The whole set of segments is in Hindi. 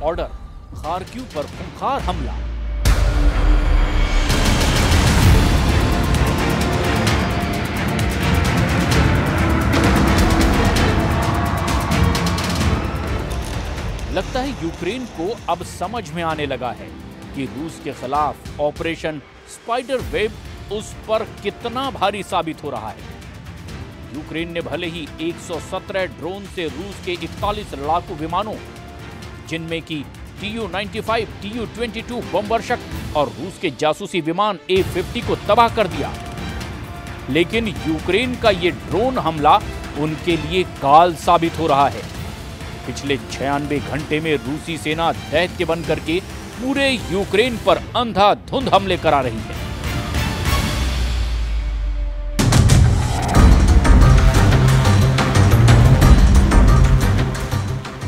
ऑर्डर, खार्किव पर खूंखार हमला। लगता है यूक्रेन को अब समझ में आने लगा है कि रूस के खिलाफ ऑपरेशन स्पाइडर वेब उस पर कितना भारी साबित हो रहा है। यूक्रेन ने भले ही 117 ड्रोन से रूस के 41 लड़ाकू विमानों, जिनमें की Tu-95, Tu-22 बमवर्षक और रूस के जासूसी विमान A-50 को तबाह कर दिया, लेकिन यूक्रेन का ये ड्रोन हमला उनके लिए काल साबित हो रहा है। पिछले 96 घंटे में रूसी सेना दैत्य बन करके पूरे यूक्रेन पर अंधाधुंध हमले करा रही है।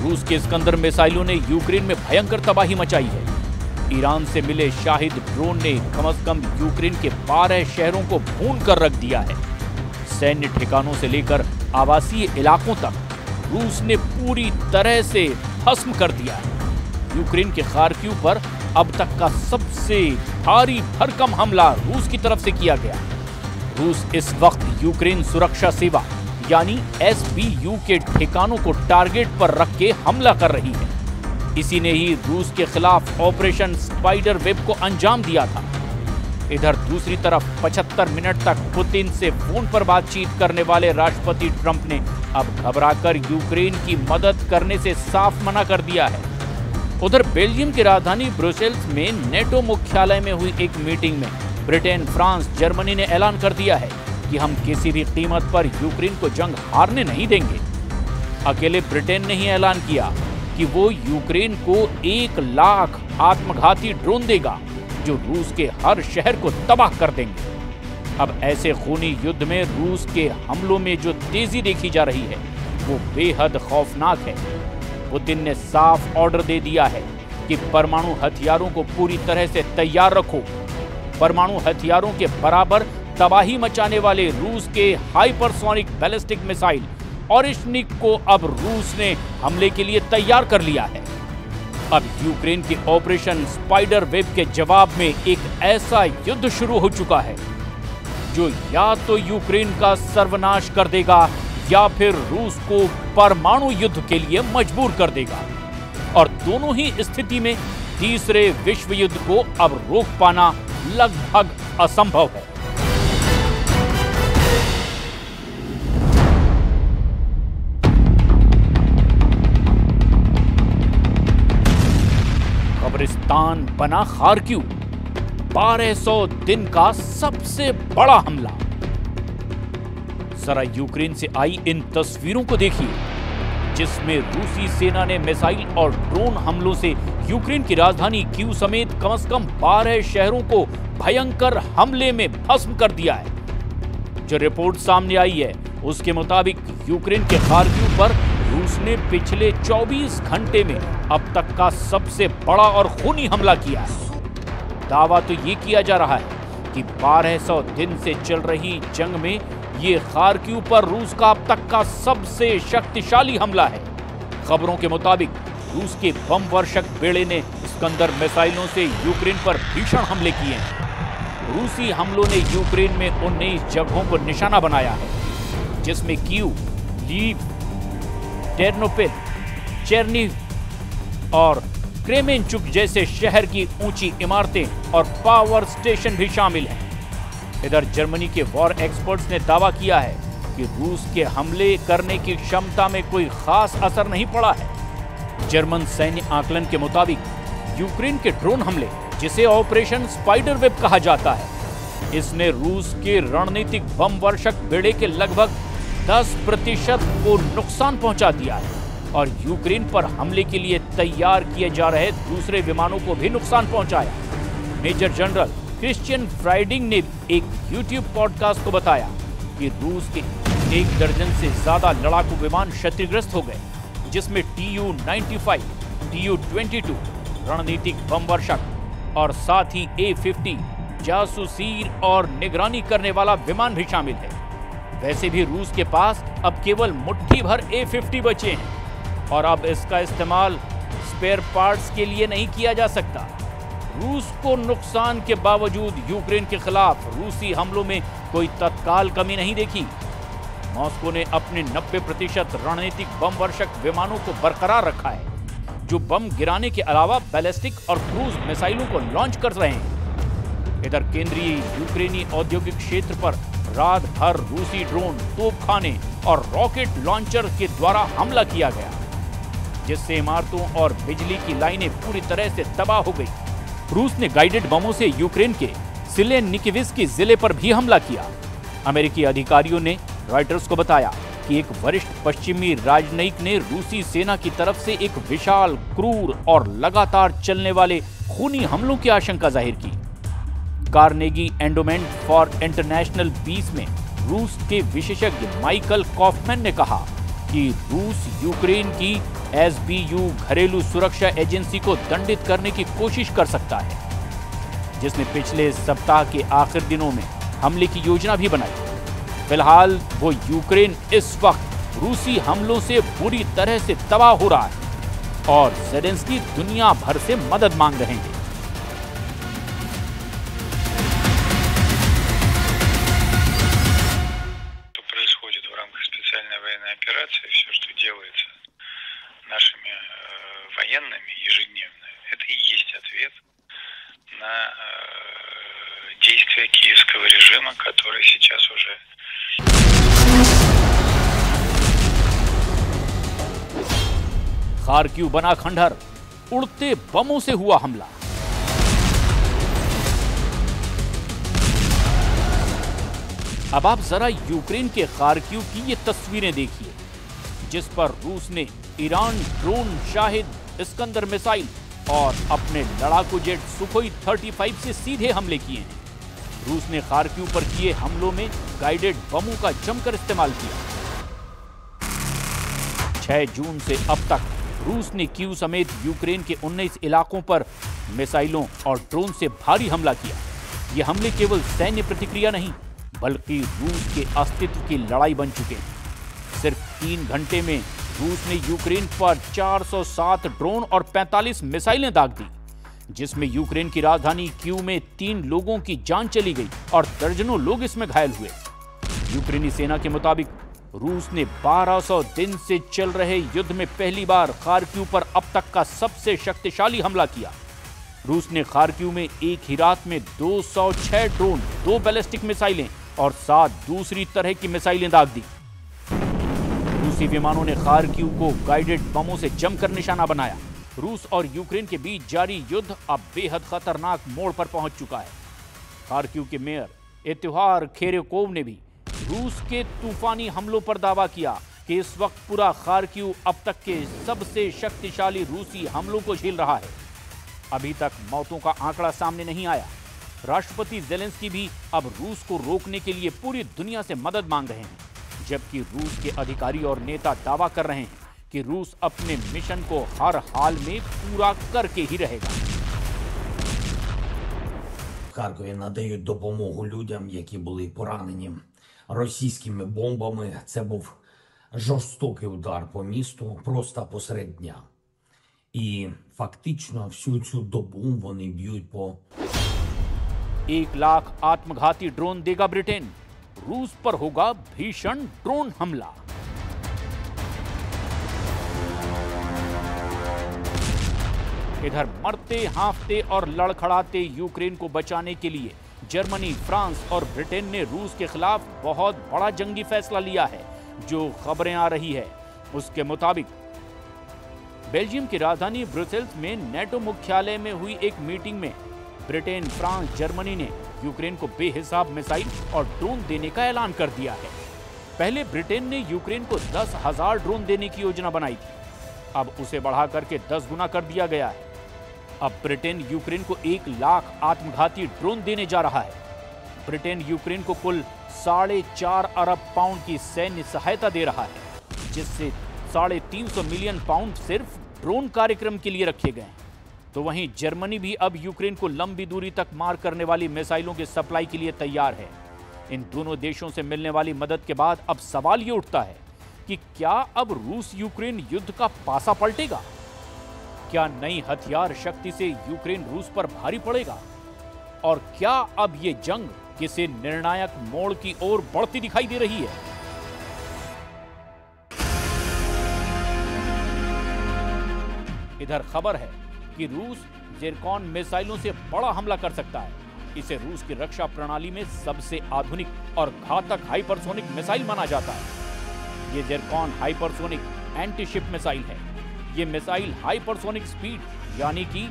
रूस के इस्कंदर मिसाइलों ने यूक्रेन में भयंकर तबाही मचाई है। ईरान से मिले शाहिद ड्रोन ने कम से कम यूक्रेन के 12 शहरों को भून कर रख दिया है। सैन्य ठिकानों से लेकर आवासीय इलाकों तक रूस ने पूरी तरह से भस्म कर दिया है। यूक्रेन के खार्किव पर अब तक का सबसे भारी भरकम हमला रूस की तरफ से किया गया। रूस इस वक्त यूक्रेन सुरक्षा सेवा यानी SBU के ठिकानों को टारगेट पर रख के हमला कर रही है। इसी ने ही रूस के खिलाफ ऑपरेशन स्पाइडर वेब को अंजाम दिया था। इधर दूसरी तरफ 75 मिनट तक पुतिन से फोन पर बातचीत करने वाले राष्ट्रपति ट्रंप ने अब घबराकर यूक्रेन की मदद करने से साफ मना कर दिया है। उधर बेल्जियम की राजधानी ब्रुसेल्स में नेटो मुख्यालय में हुई एक मीटिंग में ब्रिटेन, फ्रांस, जर्मनी ने ऐलान कर दिया है कि हम किसी भी कीमत पर यूक्रेन को जंग हारने नहीं देंगे। अकेले ब्रिटेन ने ही ऐलान किया कि वो यूक्रेन को 1 लाख आत्मघाती ड्रोन देगा जो रूस के हर शहर को तबाह कर देंगे। अब ऐसे खूनी युद्ध में रूस के हमलों में जो तेजी देखी जा रही है वो बेहद खौफनाक है। पुतिन ने साफ ऑर्डर दे दिया है कि परमाणु हथियारों को पूरी तरह से तैयार रखो। परमाणु हथियारों के बराबर तबाही मचाने वाले रूस के हाइपरसोनिक बैलिस्टिक मिसाइल ओरिश्निक को अब रूस ने हमले के लिए तैयार कर लिया है। अब यूक्रेन के ऑपरेशन स्पाइडर वेब के जवाब में एक ऐसा युद्ध शुरू हो चुका है जो या तो यूक्रेन का सर्वनाश कर देगा या फिर रूस को परमाणु युद्ध के लिए मजबूर कर देगा। और दोनों ही स्थिति में तीसरे विश्व युद्ध को अब रोक पाना लगभग असंभव है। कब्रिस्तान बना खार्किव, 1200 दिन का सबसे बड़ा हमला। जरा यूक्रेन से आई इन तस्वीरों को देखिए, जिसमें रूसी सेना ने मिसाइल और ड्रोन हमलों से यूक्रेन की राजधानी कीव समेत कम से कम 12 शहरों को भयंकर हमले में भस्म कर दिया है। जो रिपोर्ट सामने आई है उसके मुताबिक यूक्रेन के खार्किव पर रूस ने पिछले 24 घंटे में अब तक का सबसे बड़ा और खूनी हमला किया है। दावा तो ये किया जा रहा है कि 1200 दिन से चल रही जंग में ये खार्किव पर रूस का अब तक का सबसे शक्तिशाली हमला है। खबरों के मुताबिक रूस के बम वर्षक बेड़े ने इस्कंदर मिसाइलों से यूक्रेन पर भीषण हमले किए हैं। रूसी हमलों ने यूक्रेन में 19 जगहों को निशाना बनाया है, जिसमें कीव, लीव, टेर्नोपिल, चेर्निव और क्रेमेंचुक जैसे शहर की ऊंची इमारतें और पावर स्टेशन भी शामिल हैं। इधर जर्मनी के वॉर एक्सपर्ट्स ने दावा किया है कि रूस के हमले करने की क्षमता में कोई खास असर नहीं पड़ा है। जर्मन सैन्य आकलन के मुताबिक यूक्रेन के ड्रोन हमले, जिसे ऑपरेशन स्पाइडर वेब कहा जाता है, इसने रूस के रणनीतिक बम वर्षक बेड़े के लगभग 10% को नुकसान पहुंचा दिया है और यूक्रेन पर हमले के लिए तैयार किए जा रहे दूसरे विमानों को भी नुकसान पहुंचाया। मेजर जनरल क्रिश्चियन फ्राइडिंग ने एक यूट्यूब पॉडकास्ट को बताया कि रूस के 1 दर्जन से ज्यादा लड़ाकू विमान क्षतिग्रस्त हो गए, जिसमें Tu-95, Tu-22 रणनीतिक बम वर्षक और साथ ही A-50 जासूसी और निगरानी करने वाला विमान भी शामिल है। वैसे भी रूस के पास अब केवल मुट्ठी भर A-50 बचे हैं और अब इसका इस्तेमाल स्पेयर पार्ट्स के लिए नहीं किया जा सकता। रूस को नुकसान के बावजूद यूक्रेन के खिलाफ रूसी हमलों में कोई तत्काल कमी नहीं देखी। मॉस्को ने अपने 90% रणनीतिक बम वर्षक विमानों को बरकरार रखा है, जो बम गिराने के अलावा बैलिस्टिक और क्रूज मिसाइलों को लॉन्च कर रहे हैं। इधर केंद्रीय यूक्रेनी औद्योगिक क्षेत्र पर रात भर रूसी ड्रोन, तोपखाने और रॉकेट लॉन्चर के द्वारा हमला किया गया, जिससे इमारतों और बिजली की लाइनें पूरी तरह से तबाह हो गई। रूस ने गाइडेड बमों से यूक्रेन के सिलेनिकिविस्की जिले पर भी हमला किया। अमेरिकी अधिकारियों ने रॉयटर्स को बताया कि एक वरिष्ठ पश्चिमी राजनयिक ने रूसी सेना की तरफ से एक विशाल, क्रूर और लगातार चलने वाले खूनी हमलों की आशंका जाहिर की। Carnegie Endowment for International Peace में रूस के विशेषज्ञ माइकल कॉफमैन ने कहा कि रूस यूक्रेन की एसबीयू घरेलू सुरक्षा एजेंसी को दंडित करने की कोशिश कर सकता है, जिसने पिछले सप्ताह के आखिर दिनों में हमले की योजना भी बनाई। फिलहाल वो यूक्रेन इस वक्त रूसी हमलों से बुरी तरह से तबाह हो रहा है और ज़ेलेंस्की दुनिया भर से मदद मांग रहे हैं। нашими военными ежедневно, это и есть ответ на действия киевского режима, который сейчас уже... खार्किव बना खंडहर, उड़ते बमों से हुआ हमला। अब आप जरा यूक्रेन के खार्किव की ये तस्वीरें देखिए, जिस पर रूस ने Iran drone Shahid Iskander missile और अपने लड़ाकू जेट सुखोई 35 से सीधे हमले किए हैं। रूस ने खार्किव पर किए हमलों में गाइडेड बमों का जमकर इस्तेमाल किया। 6 जून से अब तक रूस ने कीव समेत यूक्रेन के 19 इलाकों पर मिसाइलों और ड्रोन से भारी हमला किया। ये हमले केवल सैन्य प्रतिक्रिया नहीं, बल्कि रूस के अस्तित्व की लड़ाई बन चुके हैं। सिर्फ 3 घंटे में रूस ने यूक्रेन पर 407 ड्रोन और 45 मिसाइलें दाग दी, जिसमें यूक्रेन की राजधानी कीव में 3 लोगों की जान चली गई और दर्जनों लोग इसमें घायल हुए। यूक्रेनी सेना के मुताबिक रूस ने 1200 दिन से चल रहे युद्ध में पहली बार खार्किव पर अब तक का सबसे शक्तिशाली हमला किया। रूस ने खार्किव में एक ही रात में 206 ड्रोन, 2 बैलिस्टिक मिसाइलें और 7 दूसरी तरह की मिसाइलें दाग दी। रूसी विमानों ने खार्किव को गाइडेड बमों से जमकर निशाना बनाया। रूस और यूक्रेन के बीच जारी युद्ध अब बेहद खतरनाक मोड़ पर पहुंच चुका है। खार्किव के मेयर एतुहार खेरेकोव ने भी रूस के तूफानी हमलों पर दावा किया कि इस वक्त पूरा खार्किव अब तक के सबसे शक्तिशाली रूसी हमलों को झेल रहा है। अभी तक मौतों का आंकड़ा सामने नहीं आया। राष्ट्रपति ज़ेलेंस्की भी अब रूस को रोकने के लिए पूरी दुनिया से मदद मांग रहे हैं, जबकि रूस के अधिकारी और नेता दावा कर रहे हैं कि रूस अपने मिशन को हर हाल में पूरा करके ही रहेगा। В Харкові надають допомогу людям, які були поранені російськими бомбами. Це був жорстокий удар по місту просто посеред дня. І фактично всю цю добу вони б'ють по 1 लाख आत्मघाती ड्रोन देगा ब्रिटेन, रूस पर होगा भीषण ड्रोन हमला। इधर मरते हांफते और लड़खड़ाते यूक्रेन को बचाने के लिए जर्मनी, फ्रांस और ब्रिटेन ने रूस के खिलाफ बहुत बड़ा जंगी फैसला लिया है। जो खबरें आ रही है उसके मुताबिक बेल्जियम की राजधानी ब्रुसेल्स में नेटो मुख्यालय में हुई एक मीटिंग में ब्रिटेन, फ्रांस, जर्मनी ने यूक्रेन को बेहिसाब मिसाइल और ड्रोन देने का ऐलान कर दिया है। पहले ब्रिटेन ने यूक्रेन को 10,000 ड्रोन देने की योजना बनाई थी, अब उसे बढ़ा करके 10 गुना कर दिया गया है। अब ब्रिटेन यूक्रेन को 1 लाख आत्मघाती ड्रोन देने जा रहा है। ब्रिटेन यूक्रेन को कुल 4.5 अरब पाउंड की सैन्य सहायता दे रहा है, जिससे 350 मिलियन पाउंड सिर्फ ड्रोन कार्यक्रम के लिए रखे गए हैं। तो वहीं जर्मनी भी अब यूक्रेन को लंबी दूरी तक मार करने वाली मिसाइलों के सप्लाई के लिए तैयार है। इन दोनों देशों से मिलने वाली मदद के बाद अब सवाल ये उठता है कि क्या अब रूस यूक्रेन युद्ध का पासा पलटेगा? क्या नई हथियार शक्ति से यूक्रेन रूस पर भारी पड़ेगा? और क्या अब ये जंग किसी निर्णायक मोड़ की ओर बढ़ती दिखाई दे रही है? इधर खबर है कि रूस ज़िरकॉन मिसाइलों से बड़ा हमला कर सकता है। इसे रूस की रक्षा प्रणाली में सबसे आधुनिक और घातक हाइपरसोनिक मिसाइल माना जाता है। ये Zircon hypersonic anti ship missile है। ये मिसाइल हाइपरसोनिक स्पीड यानी कि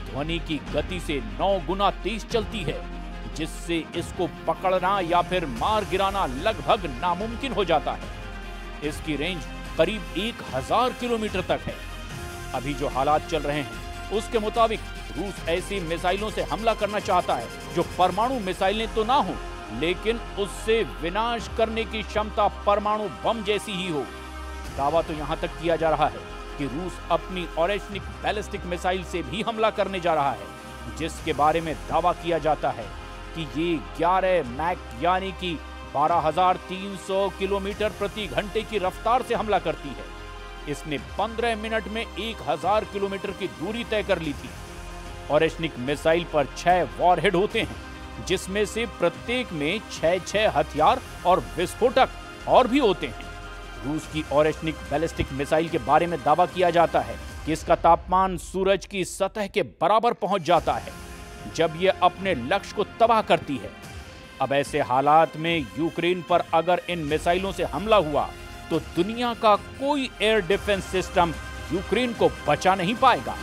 ध्वनि की गति से 9 गुना तेज चलती है, जिससे इसको पकड़ना या फिर मार गिराना लगभग नामुमकिन हो जाता है। इसकी रेंज करीब 1000 किलोमीटर तक है। अभी जो हालात चल रहे हैं उसके मुताबिक रूस ऐसी मिसाइलों से हमला करना चाहता है जो परमाणु मिसाइलें तो ना हो, लेकिन उससे विनाश करने की क्षमता परमाणु बम जैसी ही हो। दावा तो यहां तक किया जा रहा है कि रूस अपनी ऑरेशनिक बैलिस्टिक मिसाइल से भी हमला करने जा रहा है, जिसके बारे में दावा किया जाता है कि ये 11 मैक यानी कि 12,300 किलोमीटर प्रति घंटे की रफ्तार से हमला करती है। इसने 15 मिनट में 1000 किलोमीटर की दूरी तय कर ली थी। ऑरेशनिक मिसाइल पर 6 वॉरहेड होते हैं, जिसमें से प्रत्येक में 6 हथियार और विस्फोटक और भी होते हैं। रूस की ऑरेशनिक बैलिस्टिक मिसाइल के बारे में दावा किया जाता है कि इसका तापमान सूरज की सतह के बराबर पहुंच जाता है जब यह अपने लक्ष्य को तबाह करती है। अब ऐसे हालात में यूक्रेन पर अगर इन मिसाइलों से हमला हुआ तो दुनिया का कोई एयर डिफेंस सिस्टम यूक्रेन को बचा नहीं पाएगा।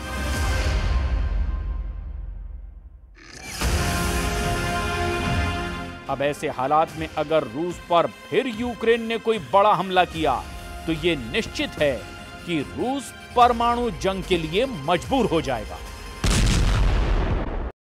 अब ऐसे हालात में अगर रूस पर फिर यूक्रेन ने कोई बड़ा हमला किया तो यह निश्चित है कि रूस परमाणु जंग के लिए मजबूर हो जाएगा।